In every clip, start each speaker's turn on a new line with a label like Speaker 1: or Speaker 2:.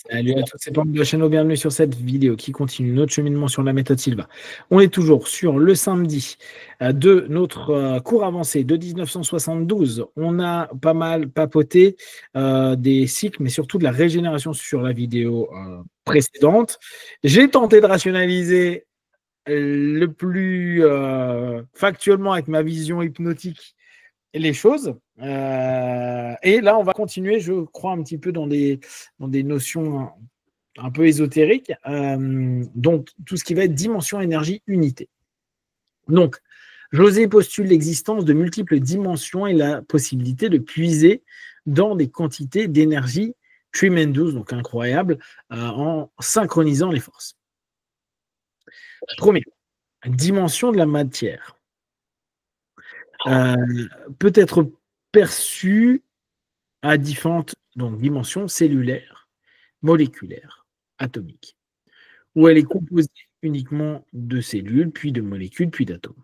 Speaker 1: Salut à toutes ces membres de la chaîne, bienvenue sur cette vidéo qui continue notre cheminement sur la méthode Silva. On est toujours sur le samedi de notre cours avancé de 1972. On a pas mal papoté des cycles, mais surtout de la régénération sur la vidéo précédente. J'ai tenté de rationaliser le plus factuellement avec ma vision hypnotique les choses. Et là, on va continuer, je crois, un petit peu dans des notions un peu ésotériques. Donc, tout ce qui va être dimension, énergie, unité. Donc, José postule l'existence de multiples dimensions et la possibilité de puiser dans des quantités d'énergie tremendous, donc incroyables, en synchronisant les forces. Premier, dimension de la matière. Peut être perçue à différentes dimensions cellulaires, moléculaires, atomiques, où elle est composée uniquement de cellules, puis de molécules, puis d'atomes.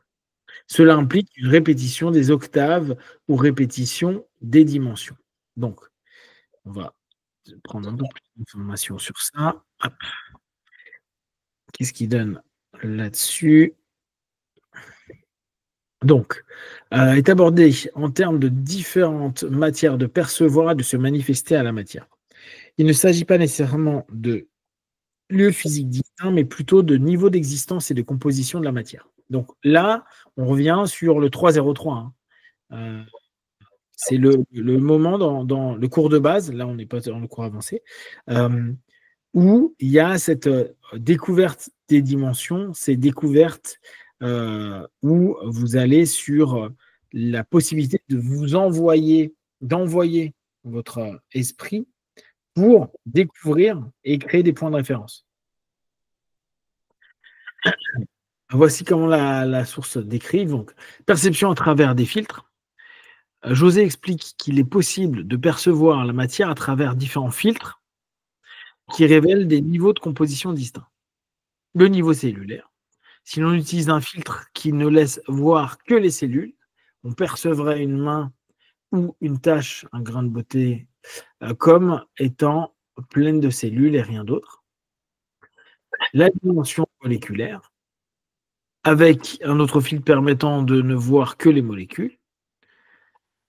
Speaker 1: Cela implique une répétition des octaves ou répétition des dimensions. Donc, on va prendre un peu plus d'informations sur ça. Qu'est-ce qui donne là-dessus ? Donc, est abordé en termes de différentes matières de percevoir et de se manifester à la matière. Il ne s'agit pas nécessairement de lieux physiques distincts, mais plutôt de niveau d'existence et de composition de la matière. Donc là, on revient sur le 303. C'est le moment dans le cours de base, là on n'est pas dans le cours avancé, où il y a cette découverte des dimensions, ces découvertes où vous allez sur la possibilité de vous d'envoyer votre esprit pour découvrir et créer des points de référence. Voici comment la source décrit. Donc, perception à travers des filtres. José explique qu'il est possible de percevoir la matière à travers différents filtres qui révèlent des niveaux de composition distincts. Le niveau cellulaire. Si l'on utilise un filtre qui ne laisse voir que les cellules, on percevrait une main ou une tache, un grain de beauté, comme étant pleine de cellules et rien d'autre. La dimension moléculaire, avec un autre filtre permettant de ne voir que les molécules.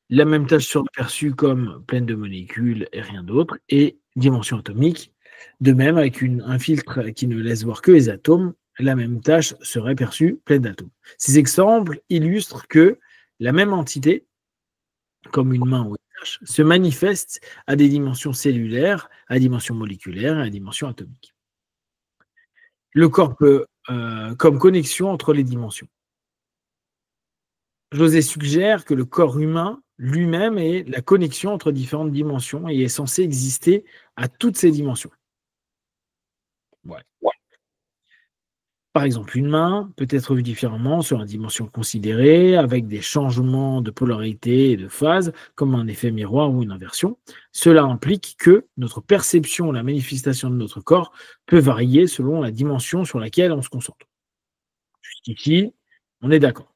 Speaker 1: La même tâche sera perçue comme pleine de molécules et rien d'autre. Et dimension atomique, de même, avec un filtre qui ne laisse voir que les atomes, la même tâche serait perçue pleine d'atomes. Ces exemples illustrent que la même entité, comme une main ou une tâche, se manifeste à des dimensions cellulaires, à dimension moléculaire et à dimension atomique. Le corps peut, comme connexion entre les dimensions. José suggère que le corps humain lui-même est la connexion entre différentes dimensions et est censé exister à toutes ces dimensions. Ouais. Par exemple, une main peut être vue différemment sur une dimension considérée, avec des changements de polarité et de phase, comme un effet miroir ou une inversion. Cela implique que notre perception, la manifestation de notre corps peut varier selon la dimension sur laquelle on se concentre. Jusqu'ici, on est d'accord.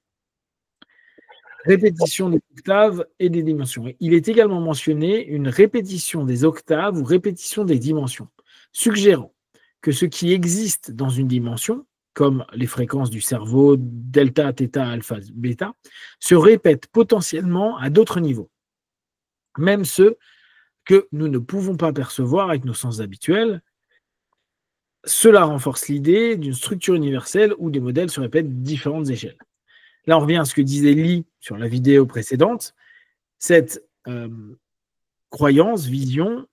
Speaker 1: Répétition des octaves et des dimensions. Il est également mentionné une répétition des octaves ou répétition des dimensions, suggérant que ce qui existe dans une dimension, comme les fréquences du cerveau, delta, θ, alpha, bêta, se répète potentiellement à d'autres niveaux, même ceux que nous ne pouvons pas percevoir avec nos sens habituels. Cela renforce l'idée d'une structure universelle où des modèles se répètent à différentes échelles. Là, on revient à ce que disait Lee sur la vidéo précédente, cette croyance, vision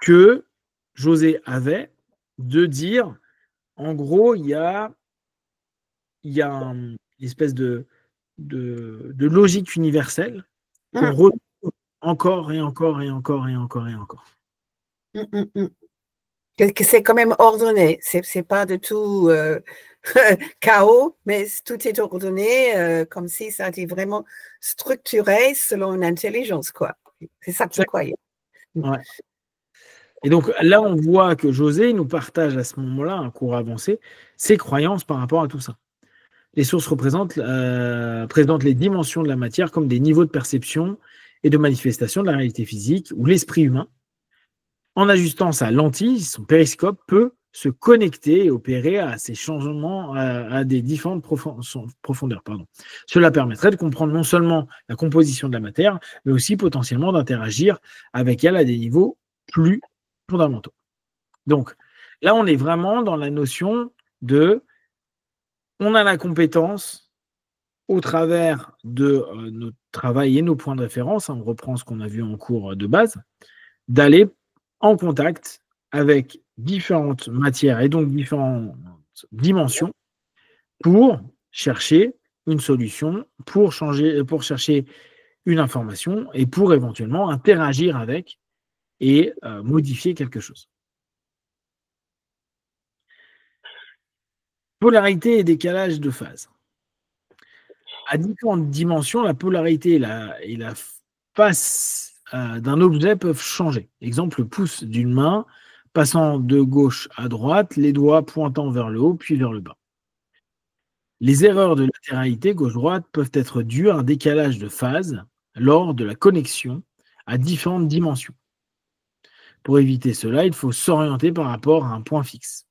Speaker 1: que José avait de dire, en gros, il y a une espèce de logique universelle qu'on retrouve encore et encore et encore et encore et encore.
Speaker 2: Que c'est quand même ordonné, c'est pas du tout chaos, mais tout est ordonné comme si ça était vraiment structuré selon une intelligence, quoi. C'est ça que je croyais.
Speaker 1: Ouais. Et donc là, on voit que José nous partage à ce moment-là, un cours avancé, ses croyances par rapport à tout ça. Les sources présentent les dimensions de la matière comme des niveaux de perception et de manifestation de la réalité physique ou l'esprit humain En ajustant sa lentille, son périscope peut se connecter et opérer à ces changements à des différentes profondeurs. Cela permettrait de comprendre non seulement la composition de la matière, mais aussi potentiellement d'interagir avec elle à des niveaux plus fondamentaux. Donc, là, on est vraiment dans la notion de on a la compétence au travers de notre travail et nos points de référence, on reprend ce qu'on a vu en cours de base, d'aller en contact avec différentes matières et donc différentes dimensions pour chercher une solution, pour chercher une information et pour éventuellement interagir avec et modifier quelque chose. Polarité et décalage de phase. À différentes dimensions, la polarité et la face d'un objet peuvent changer. Exemple, le pouce d'une main passant de gauche à droite, les doigts pointant vers le haut puis vers le bas. Les erreurs de latéralité gauche-droite peuvent être dues à un décalage de phase lors de la connexion à différentes dimensions. Pour éviter cela, il faut s'orienter par rapport à un point fixe,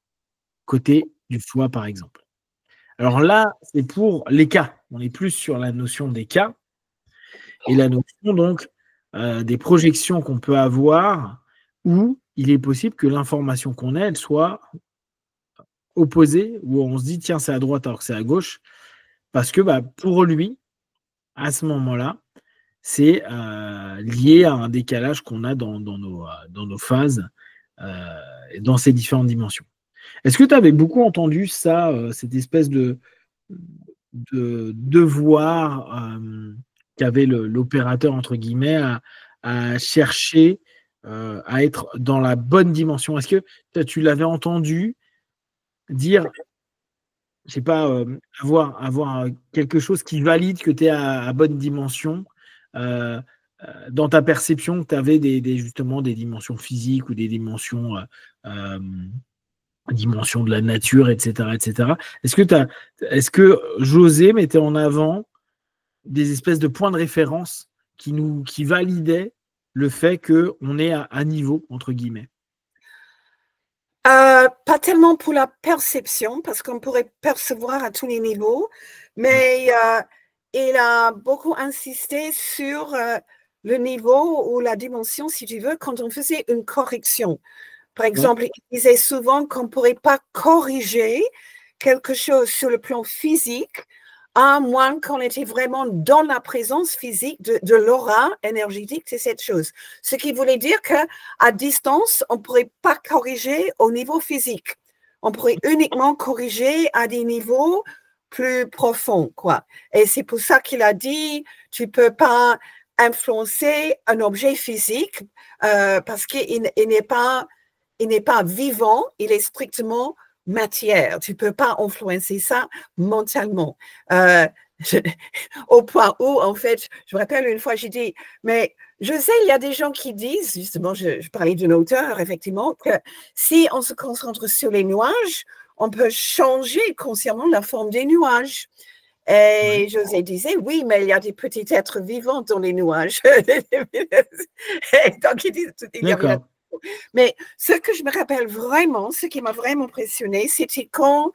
Speaker 1: côté du foie par exemple. Alors là, c'est pour les cas. On est plus sur la notion des cas et la notion donc des projections qu'on peut avoir où il est possible que l'information qu'on ait, elle soit opposée, où on se dit tiens, c'est à droite alors que c'est à gauche, parce que pour lui, à ce moment-là, c'est lié à un décalage qu'on a dans nos phases, dans ces différentes dimensions. Est-ce que tu avais beaucoup entendu ça, cette espèce de devoir qu'avait l'opérateur, entre guillemets, à chercher à être dans la bonne dimension? Est-ce que tu l'avais entendu dire, je sais pas, avoir quelque chose qui valide que tu es à bonne dimension dans ta perception, que tu avais justement des dimensions physiques ou des dimensions de la nature, etc., etc. Est-ce que José mettait en avant des espèces de points de référence qui validaient le fait qu'on est à niveau, entre guillemets?
Speaker 2: Pas tellement pour la perception, parce qu'on pourrait percevoir à tous les niveaux, mais il a beaucoup insisté sur le niveau ou la dimension, si tu veux, quand on faisait une correction. Par exemple, il disait souvent qu'on ne pourrait pas corriger quelque chose sur le plan physique, à moins qu'on était vraiment dans la présence physique de l'aura énergétique de cette chose. Ce qui voulait dire qu'à distance, on ne pourrait pas corriger au niveau physique. On pourrait uniquement corriger à des niveaux plus profonds, quoi. Et c'est pour ça qu'il a dit, tu ne peux pas influencer un objet physique parce qu'il n'est pas vivant, il est strictement matière. Tu ne peux pas influencer ça mentalement. Au point où, en fait, je me rappelle une fois, j'ai dit, mais je sais, il y a des gens qui disent, justement, je parlais d'une auteure, effectivement, que si on se concentre sur les nuages, on peut changer consciemment la forme des nuages. Et José disait, oui, mais il y a des petits êtres vivants dans les nuages. Donc, il y avait mais ce que je me rappelle vraiment, ce qui m'a vraiment impressionné, c'était quand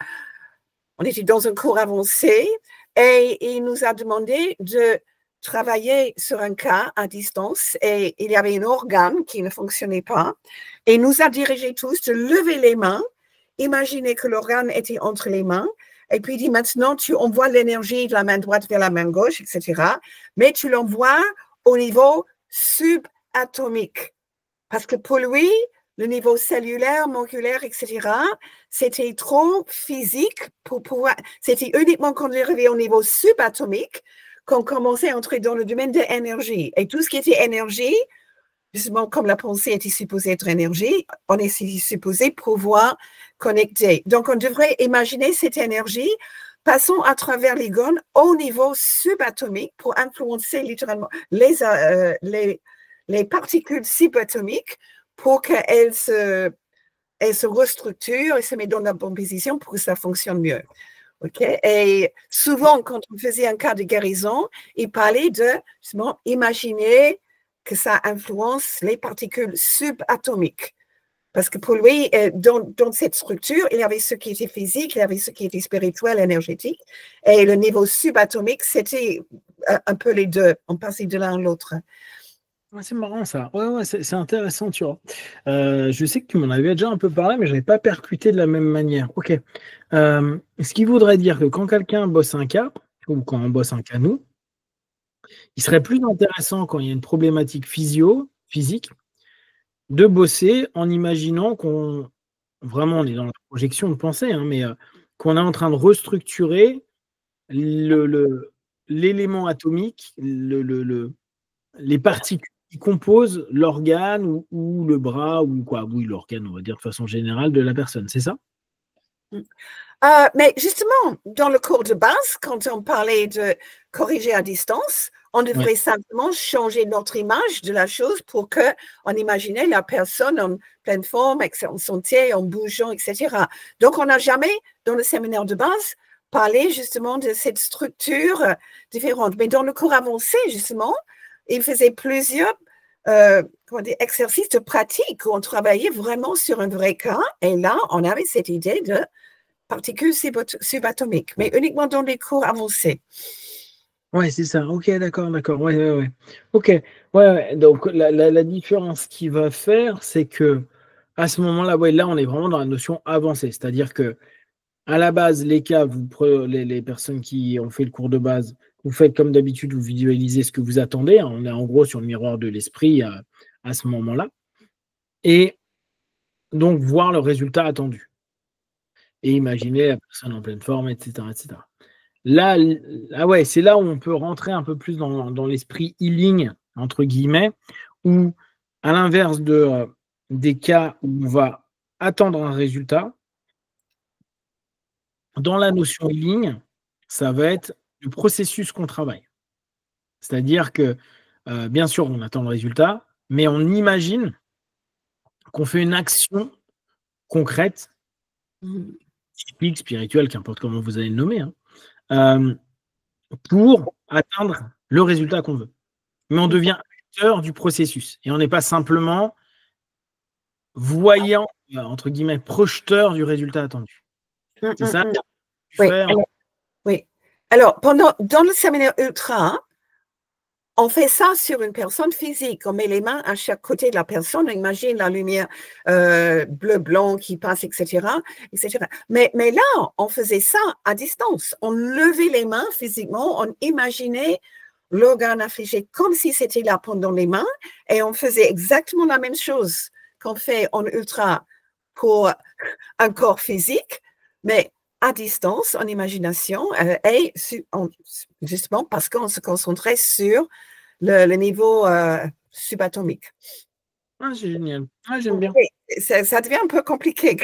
Speaker 2: on était dans un cours avancé et il nous a demandé de travailler sur un cas à distance et il y avait un organe qui ne fonctionnait pas et il nous a dirigés tous de lever les mains, imaginer que l'organe était entre les mains et puis il dit maintenant tu envoies l'énergie de la main droite vers la main gauche, etc. Mais tu l'envoies au niveau subatomique. Parce que pour lui, le niveau cellulaire, moléculaire, etc., c'était trop physique pour pouvoir. C'était uniquement quand on arrivait au niveau subatomique qu'on commençait à entrer dans le domaine de l'énergie. Et tout ce qui était énergie, justement, comme la pensée était supposée être énergie, on est supposé pouvoir connecter. Donc, on devrait imaginer cette énergie passant à travers les gones au niveau subatomique pour influencer littéralement les particules subatomiques pour qu'elles se restructurent et se mettent dans la bonne position pour que ça fonctionne mieux. Okay? Et souvent, quand on faisait un cas de guérison, il parlait de, justement, imaginer que ça influence les particules subatomiques. Parce que pour lui, dans cette structure, il y avait ce qui était physique, il y avait ce qui était spirituel, énergétique. Et le niveau subatomique, c'était un peu les deux. On passait de l'un à l'autre.
Speaker 1: Ouais, c'est marrant ça. Ouais, c'est intéressant, tu vois. Je sais que tu m'en avais déjà un peu parlé, mais je n'avais pas percuté de la même manière. Ok. Ce qui voudrait dire que quand quelqu'un bosse un cas, ou quand on bosse un cas nous, il serait plus intéressant quand il y a une problématique physique, de bosser en imaginant qu'on, vraiment on est dans la projection de pensée, hein, mais qu'on est en train de restructurer l'élément atomique, les particules qui composent l'organe ou le bras, ou quoi, oui, l'organe, on va dire de façon générale, de la personne, c'est ça?
Speaker 2: Mais justement, dans le cours de base, quand on parlait de corriger à distance, on devrait simplement changer notre image de la chose pour qu'on imaginait la personne en pleine forme, en santé, en bougeant, etc. Donc, on n'a jamais, dans le séminaire de base, parlé justement de cette structure différente. Mais dans le cours avancé, justement, il faisait plusieurs exercices de pratique où on travaillait vraiment sur un vrai cas. Et là, on avait cette idée de particules subatomiques, mais uniquement dans les cours avancés.
Speaker 1: Ouais, c'est ça. Ok, d'accord. Ouais. Ok. Ouais. Donc la différence qu'il va faire, c'est que à ce moment-là, là, on est vraiment dans la notion avancée. C'est-à-dire que à la base, les cas, vous prenez les personnes qui ont fait le cours de base, vous faites comme d'habitude, vous visualisez ce que vous attendez, hein. On est en gros sur le miroir de l'esprit à ce moment-là. Et donc voir le résultat attendu. Et imaginer la personne en pleine forme, etc., etc. Là, ouais, c'est là où on peut rentrer un peu plus dans l'esprit healing, entre guillemets, où, à l'inverse des cas où on va attendre un résultat, dans la notion healing, ça va être le processus qu'on travaille. C'est-à-dire que, bien sûr, on attend le résultat, mais on imagine qu'on fait une action concrète, typique, spirituelle, qu'importe comment vous allez le nommer, hein, pour atteindre le résultat qu'on veut. Mais on devient acteur du processus. Et on n'est pas simplement voyant, entre guillemets, projeteur du résultat attendu. C'est ça?
Speaker 2: Oui. Alors, dans le séminaire Ultra, on fait ça sur une personne physique. On met les mains à chaque côté de la personne. On imagine la lumière bleu-blanc qui passe, etc., etc. Mais là, on faisait ça à distance. On levait les mains physiquement. On imaginait l'organe affligé comme si c'était là pendant les mains. Et on faisait exactement la même chose qu'on fait en ultra pour un corps physique, mais à distance, en imagination, et justement parce qu'on se concentrait sur le niveau subatomique.
Speaker 1: Ah, c'est génial. Ah, j'aime bien.
Speaker 2: Ça devient un peu compliqué.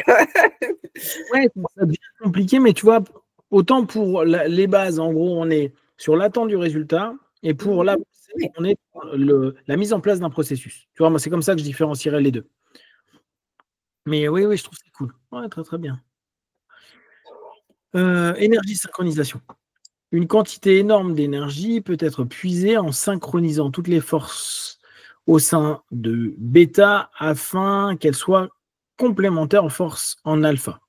Speaker 1: Ouais, ça devient compliqué, mais tu vois, autant pour les bases, en gros, on est sur l'attente du résultat, et pour l'avancée, on est sur la mise en place d'un processus. Tu vois, moi, c'est comme ça que je différencierais les deux. Mais oui, je trouve ça cool. Ouais, très, très bien. Énergie synchronisation. Une quantité énorme d'énergie peut être puisée en synchronisant toutes les forces au sein de bêta afin qu'elles soient complémentaires aux forces en alpha.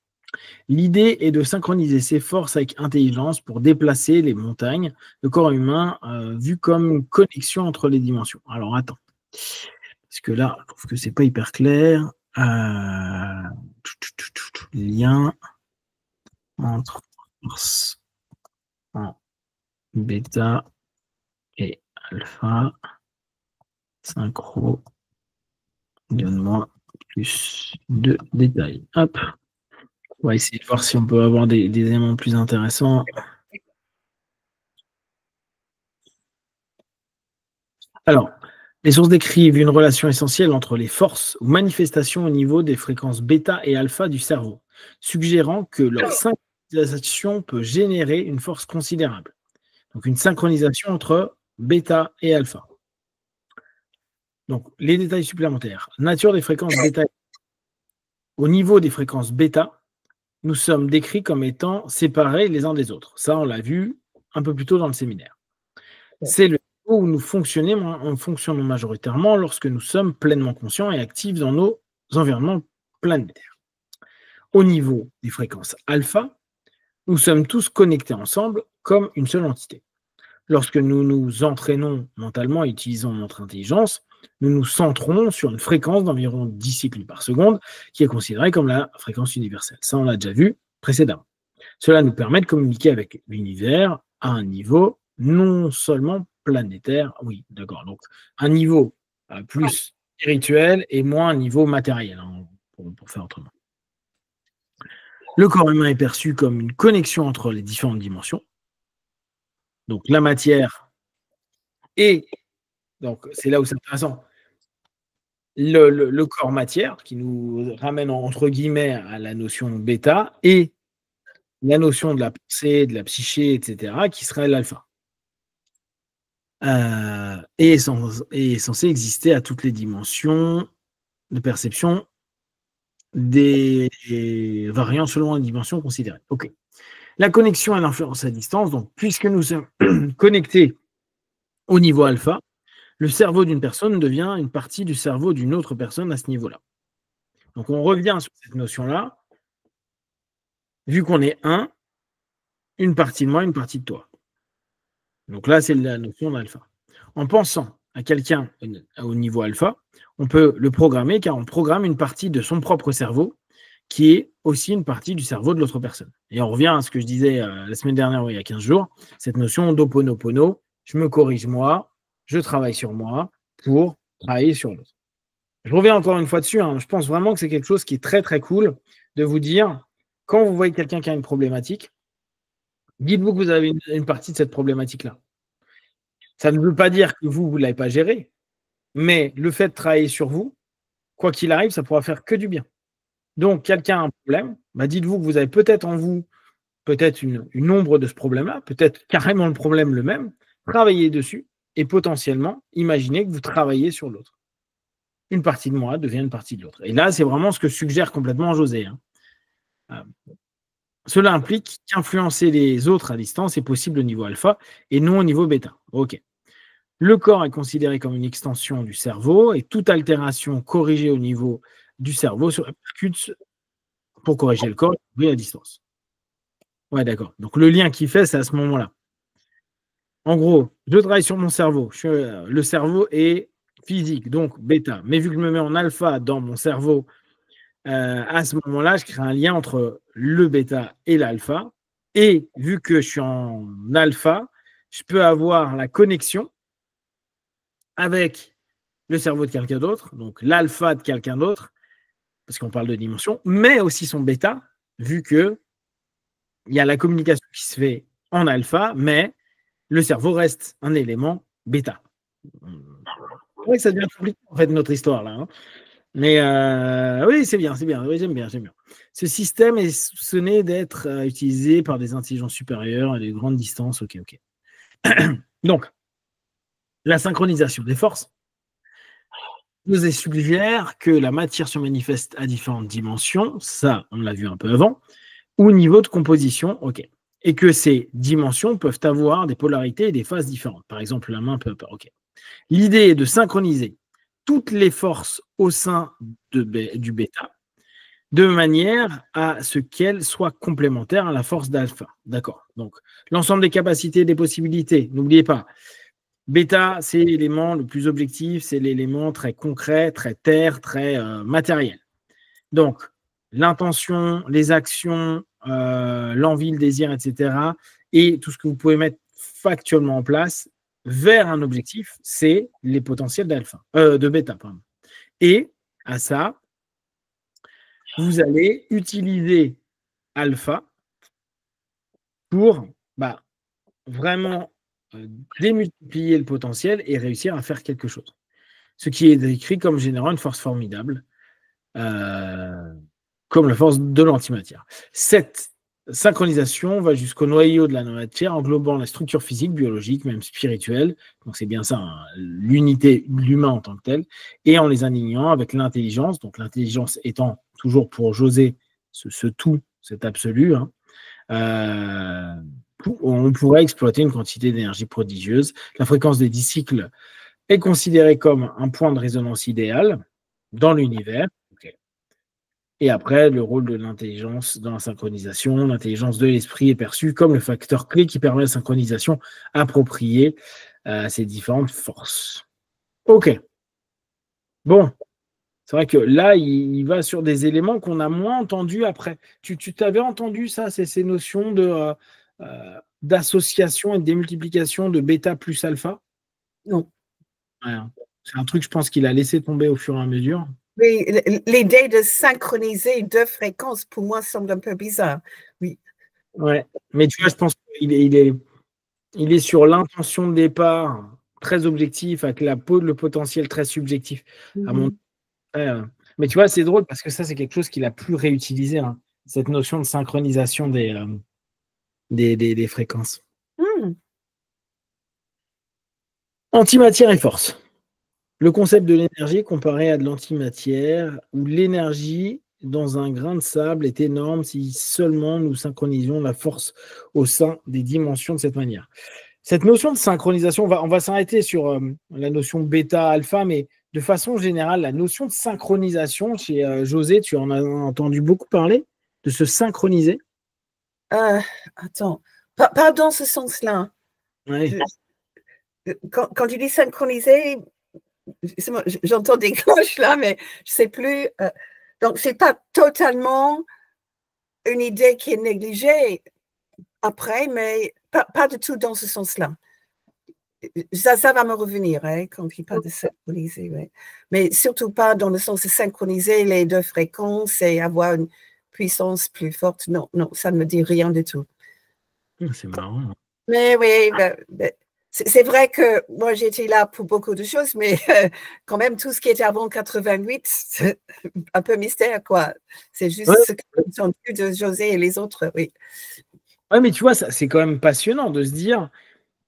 Speaker 1: L'idée est de synchroniser ces forces avec intelligence pour déplacer les montagnes. Le corps humain vu comme une connexion entre les dimensions. Alors attends, parce que là, je trouve que c'est pas hyper clair. Lien entre forces en bêta et alpha. Synchro. Donne-moi plus de détails. Hop. On va essayer de voir si on peut avoir des éléments plus intéressants. Alors, les sources décrivent une relation essentielle entre les forces ou manifestations au niveau des fréquences bêta et alpha du cerveau, suggérant que leur synchronisation peut générer une force considérable. Donc, une synchronisation entre bêta et alpha. Donc, les détails supplémentaires. Nature des fréquences bêta. Au niveau des fréquences bêta, nous sommes décrits comme étant séparés les uns des autres. Ça, on l'a vu un peu plus tôt dans le séminaire. C'est le niveau où nous fonctionnons majoritairement lorsque nous sommes pleinement conscients et actifs dans nos environnements planétaire. Au niveau des fréquences alpha, nous sommes tous connectés ensemble comme une seule entité. Lorsque nous nous entraînons mentalement et utilisons notre intelligence, nous nous centrons sur une fréquence d'environ 10 cycles par seconde, qui est considérée comme la fréquence universelle. Ça, on l'a déjà vu précédemment. Cela nous permet de communiquer avec l'univers à un niveau non seulement planétaire, oui, d'accord, donc un niveau plus spirituel et moins un niveau matériel, hein, pour faire autrement. Le corps humain est perçu comme une connexion entre les différentes dimensions. Donc la matière et, donc c'est là où c'est intéressant, le corps matière qui nous ramène entre guillemets à la notion bêta et la notion de la pensée, de la psyché, etc., qui serait l'alpha. Et est censé exister à toutes les dimensions de perception des variants selon les dimensions considérées. Ok. La connexion et l'influence à distance, donc puisque nous sommes connectés au niveau alpha, le cerveau d'une personne devient une partie du cerveau d'une autre personne à ce niveau-là. Donc on revient sur cette notion-là. Vu qu'on est un, une partie de moi, une partie de toi. Donc là, c'est la notion d'alpha. En pensant à quelqu'un au niveau alpha, on peut le programmer car on programme une partie de son propre cerveau qui est aussi une partie du cerveau de l'autre personne. Et on revient à ce que je disais la semaine dernière, il y a 15 jours, cette notion d'Ho'oponopono, je me corrige moi, je travaille sur moi pour travailler sur l'autre. Je reviens encore une fois dessus, hein, je pense vraiment que c'est quelque chose qui est très très cool de vous dire, quand vous voyez quelqu'un qui a une problématique, dites-vous que vous avez une partie de cette problématique-là. Ça ne veut pas dire que vous ne l'avez pas gérée, mais le fait de travailler sur vous, quoi qu'il arrive, ça pourra faire que du bien. Donc, quelqu'un a un problème, bah dites-vous que vous avez peut-être en vous peut-être une ombre de ce problème-là, peut-être carrément le problème le même, travaillez dessus et potentiellement, imaginez que vous travaillez sur l'autre. Une partie de moi devient une partie de l'autre. Et là, c'est vraiment ce que suggère complètement José. Hein. Cela implique qu'influencer les autres à distance est possible au niveau alpha et non au niveau bêta. Ok. Le corps est considéré comme une extension du cerveau et toute altération corrigée au niveau du cerveau se répercute pour corriger le corps à distance. Ouais, d'accord. Donc le lien qu'il fait, c'est à ce moment-là. En gros, je travaille sur mon cerveau. Le cerveau est physique, donc bêta. Mais vu que je me mets en alpha dans mon cerveau, à ce moment-là, je crée un lien entre le bêta et l'alpha. Et vu que je suis en alpha, je peux avoir la connexion avec le cerveau de quelqu'un d'autre, donc l'alpha de quelqu'un d'autre, parce qu'on parle de dimension, mais aussi son bêta, vu que il y a la communication qui se fait en alpha, mais le cerveau reste un élément bêta. C'est vrai que ça devient compliqué, en fait, notre histoire, là. Hein. Mais oui, c'est bien, oui, j'aime bien. Ce système est soupçonné d'être utilisé par des intelligences supérieures à des grandes distances. Ok. Donc, la synchronisation des forces nous suggère que la matière se manifeste à différentes dimensions, ça, on l'a vu un peu avant, ou niveau de composition, ok. Et que ces dimensions peuvent avoir des polarités et des phases différentes. Par exemple, la main peut avoir, ok. L'idée est de synchroniser toutes les forces au sein du bêta de manière à ce qu'elles soient complémentaires à la force d'alpha. D'accord. Donc, l'ensemble des capacités et des possibilités, n'oubliez pas, bêta, c'est l'élément le plus objectif, c'est l'élément très concret, très terre, très matériel. Donc, l'intention, les actions, l'envie, le désir, etc. et tout ce que vous pouvez mettre factuellement en place vers un objectif, c'est les potentiels de bêta. Pardon. Et à ça, vous allez utiliser alpha pour vraiment démultiplier le potentiel et réussir à faire quelque chose. Ce qui est décrit comme générant une force formidable, comme la force de l'antimatière. Cette synchronisation va jusqu'au noyau de la matière, englobant la structure physique, biologique, même spirituelle, donc c'est bien ça, hein, l'unité de l'humain en tant que tel, et en les alignant avec l'intelligence, donc l'intelligence étant toujours pour José ce tout, cet absolu, hein, on pourrait exploiter une quantité d'énergie prodigieuse. La fréquence des 10 cycles est considérée comme un point de résonance idéal dans l'univers. Okay. Et après, le rôle de l'intelligence dans la synchronisation, l'intelligence de l'esprit est perçue comme le facteur clé qui permet la synchronisation appropriée à ces différentes forces. Ok. Bon, c'est vrai que là, il va sur des éléments qu'on a moins entendus après. Tu t'avais entendu ça, ces notions d'association et de démultiplication de bêta plus alpha?
Speaker 2: Non.
Speaker 1: Ouais, hein. C'est un truc, je pense, qu'il a laissé tomber au fur et à mesure.
Speaker 2: Oui, l'idée de synchroniser deux fréquences, pour moi, semble un peu bizarre. Oui.
Speaker 1: Ouais, mais tu vois, je pense qu'il est sur l'intention de départ très objectif, avec le potentiel très subjectif. À mon... Ouais, mais tu vois, c'est drôle parce que ça, c'est quelque chose qu'il a plus réutilisé, hein, cette notion de synchronisation des fréquences. Antimatière et force. Le concept de l'énergie comparé à de l'antimatière, où l'énergie dans un grain de sable est énorme si seulement nous synchronisions la force au sein des dimensions de cette manière. Cette notion de synchronisation, on va s'arrêter sur la notion bêta-alpha, mais de façon générale, la notion de synchronisation, chez José, tu en as entendu beaucoup parler, de se synchroniser?
Speaker 2: Attends, pas dans ce sens-là.
Speaker 1: Ouais.
Speaker 2: Quand tu dis synchroniser, j'entends des cloches là, mais je ne sais plus. Donc, ce n'est pas totalement une idée qui est négligée après, mais pas du tout dans ce sens-là. Ça va me revenir hein, quand il parle de synchroniser. Ouais. Mais surtout pas dans le sens de synchroniser les deux fréquences et avoir une puissance plus forte. Non, ça ne me dit rien du tout.
Speaker 1: C'est marrant.
Speaker 2: Mais oui, c'est vrai que moi, j'étais là pour beaucoup de choses, mais quand même, tout ce qui était avant 88, c'est un peu mystère, quoi. C'est juste ce que j'ai entendu de José et les autres, oui.
Speaker 1: Ouais, mais tu vois, c'est quand même passionnant de se dire,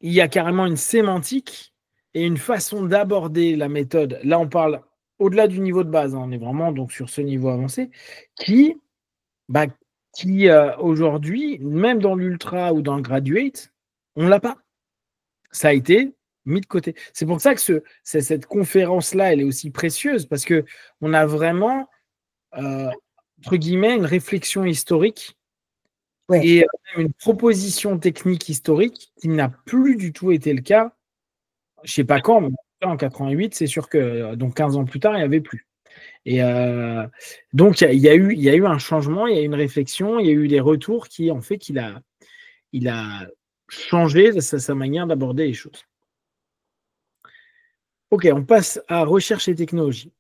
Speaker 1: il y a carrément une sémantique et une façon d'aborder la méthode. Là, on parle au-delà du niveau de base, hein, on est vraiment donc sur ce niveau avancé, qui aujourd'hui, même dans l'ultra ou dans le graduate, on ne l'a pas. Ça a été mis de côté. C'est pour ça que cette conférence-là, elle est aussi précieuse, parce qu'on a vraiment, entre guillemets, une réflexion historique et une proposition technique historique qui n'a plus du tout été le cas, je ne sais pas quand, mais en 88, c'est sûr que donc 15 ans plus tard, il n'y avait plus. Et donc, il y a eu un changement, il y a eu une réflexion, il y a eu des retours qui ont fait qu'il a changé sa manière d'aborder les choses. Ok, on passe à recherche et technologie.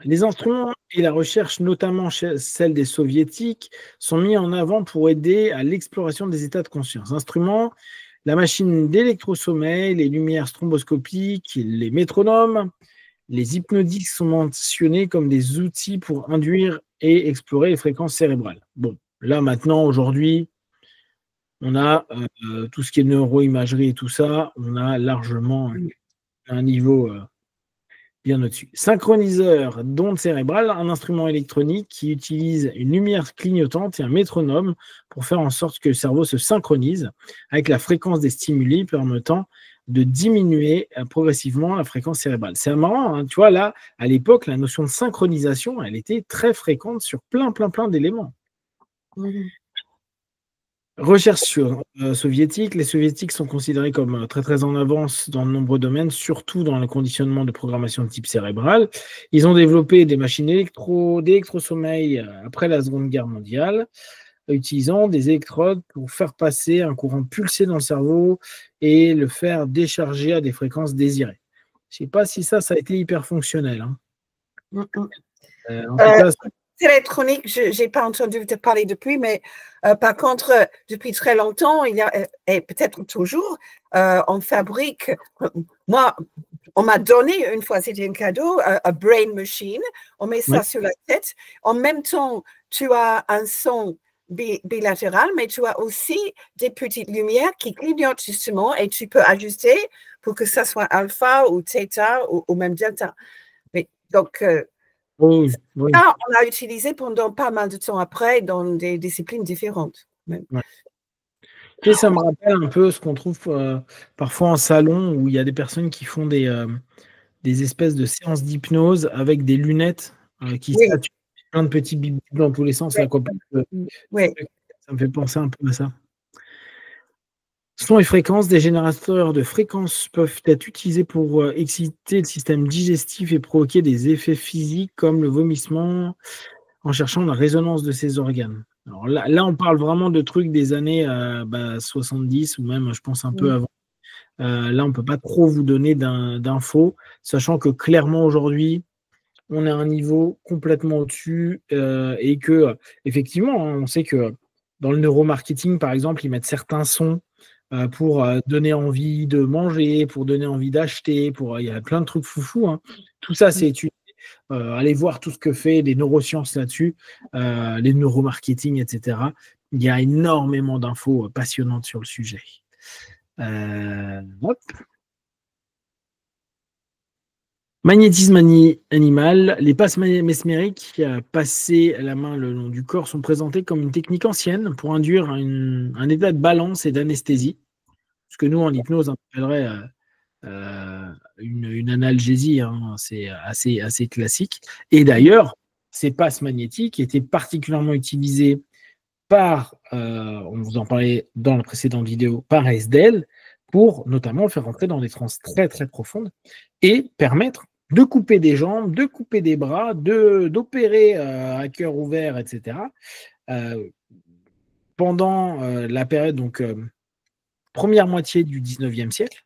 Speaker 1: Les instruments et la recherche, notamment celle des soviétiques, sont mis en avant pour aider à l'exploration des états de conscience. Instruments, la machine d'électrosommeil, les lumières stromboscopiques, les métronomes, les hypnodisques sont mentionnés comme des outils pour induire et explorer les fréquences cérébrales. Bon, là maintenant, aujourd'hui, on a tout ce qui est neuroimagerie et tout ça, on a largement un niveau bien au-dessus. Synchroniseur d'ondes cérébrales, un instrument électronique qui utilise une lumière clignotante et un métronome pour faire en sorte que le cerveau se synchronise avec la fréquence des stimuli permettant de diminuer progressivement la fréquence cérébrale. C'est marrant, hein, tu vois, là, à l'époque, la notion de synchronisation, elle était très fréquente sur plein d'éléments. Recherche soviétique. Les soviétiques sont considérés comme très en avance dans de nombreux domaines, surtout dans le conditionnement de programmation de type cérébral. Ils ont développé des machines d'électrosommeil après la Seconde Guerre mondiale, utilisant des électrodes pour faire passer un courant pulsé dans le cerveau et le faire décharger à des fréquences désirées. Je ne sais pas si ça a été hyper fonctionnel. Hein. En tout cas,
Speaker 2: électronique, je n'ai pas entendu te parler depuis, mais par contre, depuis très longtemps, il y a, et peut-être toujours, on fabrique, moi, on m'a donné une fois, c'était un cadeau, un brain machine, on met ça sur la tête. En même temps, tu as un son bilatéral, mais tu as aussi des petites lumières qui clignotent justement et tu peux ajuster pour que ça soit alpha ou theta ou même delta. Mais, donc,
Speaker 1: oui.
Speaker 2: ça, on l'a utilisé pendant pas mal de temps après dans des disciplines différentes.
Speaker 1: Et ça me rappelle un peu ce qu'on trouve parfois en salon où il y a des personnes qui font des espèces de séances d'hypnose avec des lunettes qui saturent. plein de petits bip dans tous les sens, là, quoi.
Speaker 2: Oui.
Speaker 1: Ça me fait penser un peu à ça. Sons et fréquences, des générateurs de fréquences peuvent être utilisés pour exciter le système digestif et provoquer des effets physiques comme le vomissement en cherchant la résonance de ces organes. Alors là, on parle vraiment de trucs des années 70 ou même, je pense, un peu avant. Là, on ne peut pas trop vous donner d'infos, sachant que clairement aujourd'hui, on est à un niveau complètement au-dessus et que, effectivement, hein, on sait que dans le neuromarketing, par exemple, ils mettent certains sons pour donner envie de manger, pour donner envie d'acheter, il y a plein de trucs foufous. Hein. Tout ça, c'est étudié. Allez voir tout ce que fait les neurosciences là-dessus, les neuromarketing, etc. Il y a énormément d'infos passionnantes sur le sujet. Hop. Magnétisme animal. Les passes mesmériques passer la main le long du corps sont présentées comme une technique ancienne pour induire un état de balance et d'anesthésie. Ce que nous, en hypnose, on appellerait une analgésie. Hein, c'est assez classique. Et d'ailleurs, ces passes magnétiques étaient particulièrement utilisées par, on vous en parlait dans la précédente vidéo, par SDL, pour notamment faire entrer dans des transes très très profondes et permettre de couper des jambes, de couper des bras, d'opérer à cœur ouvert, etc. Pendant la période, donc première moitié du 19e siècle,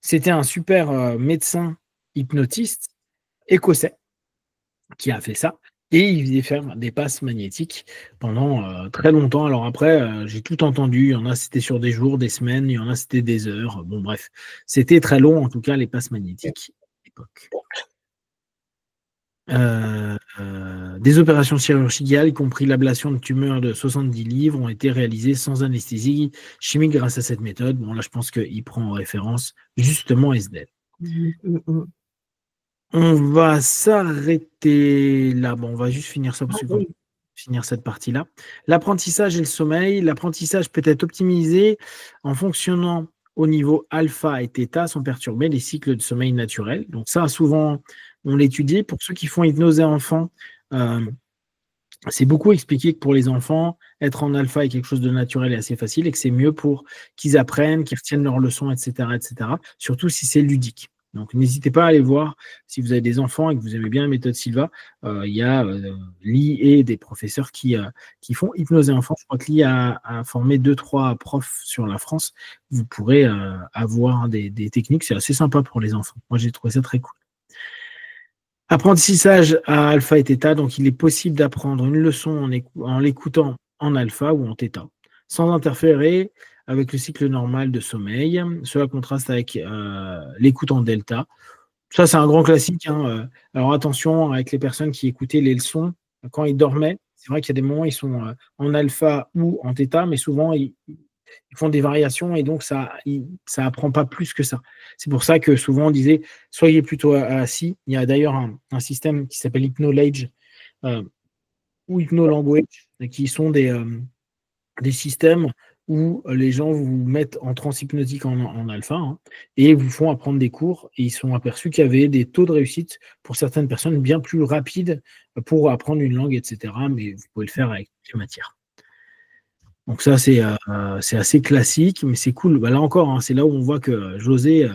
Speaker 1: c'était un super médecin hypnotiste écossais qui a fait ça. Et il faisait faire des passes magnétiques pendant très longtemps. Alors après, j'ai tout entendu. Il y en a, c'était sur des jours, des semaines. Il y en a, c'était des heures. Bon, bref. C'était très long, en tout cas, les passes magnétiques à l'époque. Des opérations chirurgicales, y compris l'ablation de tumeurs de 70 livres, ont été réalisées sans anesthésie chimique grâce à cette méthode. Bon, là, je pense qu'il prend en référence justement SDL. On va s'arrêter là. Bon, on va juste finir ça parce que finir cette partie-là. L'apprentissage et le sommeil. L'apprentissage peut être optimisé en fonctionnant au niveau alpha et θ sans perturber les cycles de sommeil naturels. Donc ça, souvent, on l'étudie. Pour ceux qui font hypnose enfants, c'est beaucoup expliqué que pour les enfants, être en alpha est quelque chose de naturel et assez facile et que c'est mieux pour qu'ils apprennent, qu'ils retiennent leurs leçons, etc., etc. Surtout si c'est ludique. Donc, n'hésitez pas à aller voir si vous avez des enfants et que vous aimez bien la méthode Silva. Il y a l'IE des professeurs qui font hypnoser enfants. Je crois que l'IE a formé 2-3 profs sur la France. Vous pourrez avoir des techniques. C'est assez sympa pour les enfants. Moi, j'ai trouvé ça très cool. Apprentissage à alpha et θ. Donc, il est possible d'apprendre une leçon en l'écoutant en alpha ou en θ, sans interférer avec le cycle normal de sommeil. Cela contraste avec l'écoute en delta. Ça, c'est un grand classique. Hein. Alors, attention avec les personnes qui écoutaient les leçons quand ils dormaient. C'est vrai qu'il y a des moments où ils sont en alpha ou en θ, mais souvent, ils font des variations et donc ça apprend pas plus que ça. C'est pour ça que souvent, on disait, soyez plutôt assis. Il y a d'ailleurs un système qui s'appelle HypnoLage ou HypnoLanguage, qui sont des systèmes où les gens vous mettent en transe hypnotique en alpha et vous font apprendre des cours et ils sont aperçus qu'il y avait des taux de réussite pour certaines personnes bien plus rapides pour apprendre une langue, etc. Mais vous pouvez le faire avec toutes les matières. Donc ça, c'est assez classique, mais c'est cool. Là encore, c'est là où on voit que José,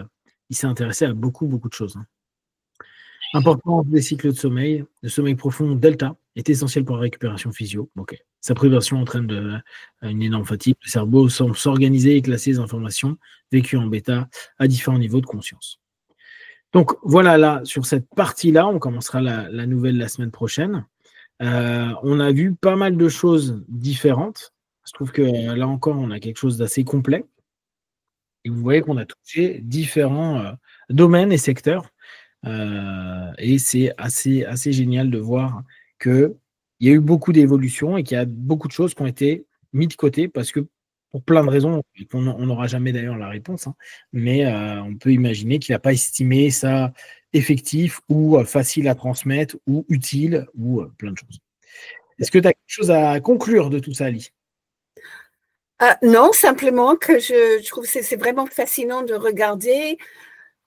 Speaker 1: il s'est intéressé à beaucoup, beaucoup de choses. Importance des cycles de sommeil. Le sommeil profond delta est essentiel pour la récupération physio. Sa privation entraîne une énorme fatigue. Le cerveau semble s'organiser et classer les informations vécues en bêta à différents niveaux de conscience. Donc voilà, là, sur cette partie-là, on commencera la nouvelle la semaine prochaine. On a vu pas mal de choses différentes. Je trouve que là encore, on a quelque chose d'assez complet. Et vous voyez qu'on a touché différents domaines et secteurs. Et c'est assez génial de voir qu'il y a eu beaucoup d'évolutions et qu'il y a beaucoup de choses qui ont été mises de côté parce que pour plein de raisons, on n'aura jamais d'ailleurs la réponse, mais on peut imaginer qu'il n'a pas estimé ça effectif ou facile à transmettre ou utile ou plein de choses. Est-ce que tu as quelque chose à conclure de tout ça, Ali?
Speaker 2: Non, simplement que je trouve que c'est vraiment fascinant de regarder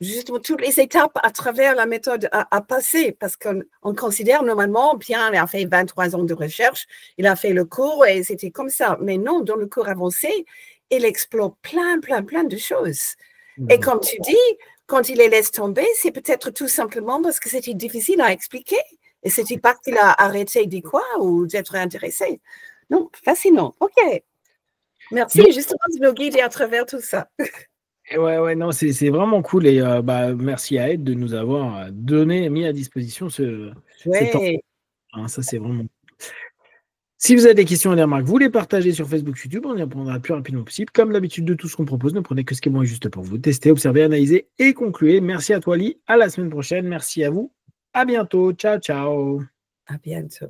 Speaker 2: justement toutes les étapes à travers la méthode à passer, parce qu'on considère normalement, bien, il a fait 23 ans de recherche, il a fait le cours et c'était comme ça. Mais non, dans le cours avancé, il explore plein de choses. Et comme tu dis, quand il les laisse tomber, c'est peut-être tout simplement parce que c'était difficile à expliquer. Et c'était pas qu'il a arrêté d'y croire ou d'être intéressé. Non, fascinant. OK. Merci
Speaker 1: Donc,
Speaker 2: justement de nous guider à travers tout ça.
Speaker 1: ouais, non, c'est vraiment cool. Et merci à Ed de nous avoir mis à disposition cet temps.
Speaker 2: Oui,
Speaker 1: Hein, ça, c'est vraiment. Si vous avez des questions et des remarques, vous les partagez sur Facebook, YouTube, on y répondra le plus rapidement possible. Comme d'habitude, de tout ce qu'on propose, ne prenez que ce qui est bon et juste pour vous. Testez, observez, analysez et concluez. Merci à toi, Lee. À la semaine prochaine. Merci à vous. À bientôt. Ciao, ciao.
Speaker 2: à bientôt.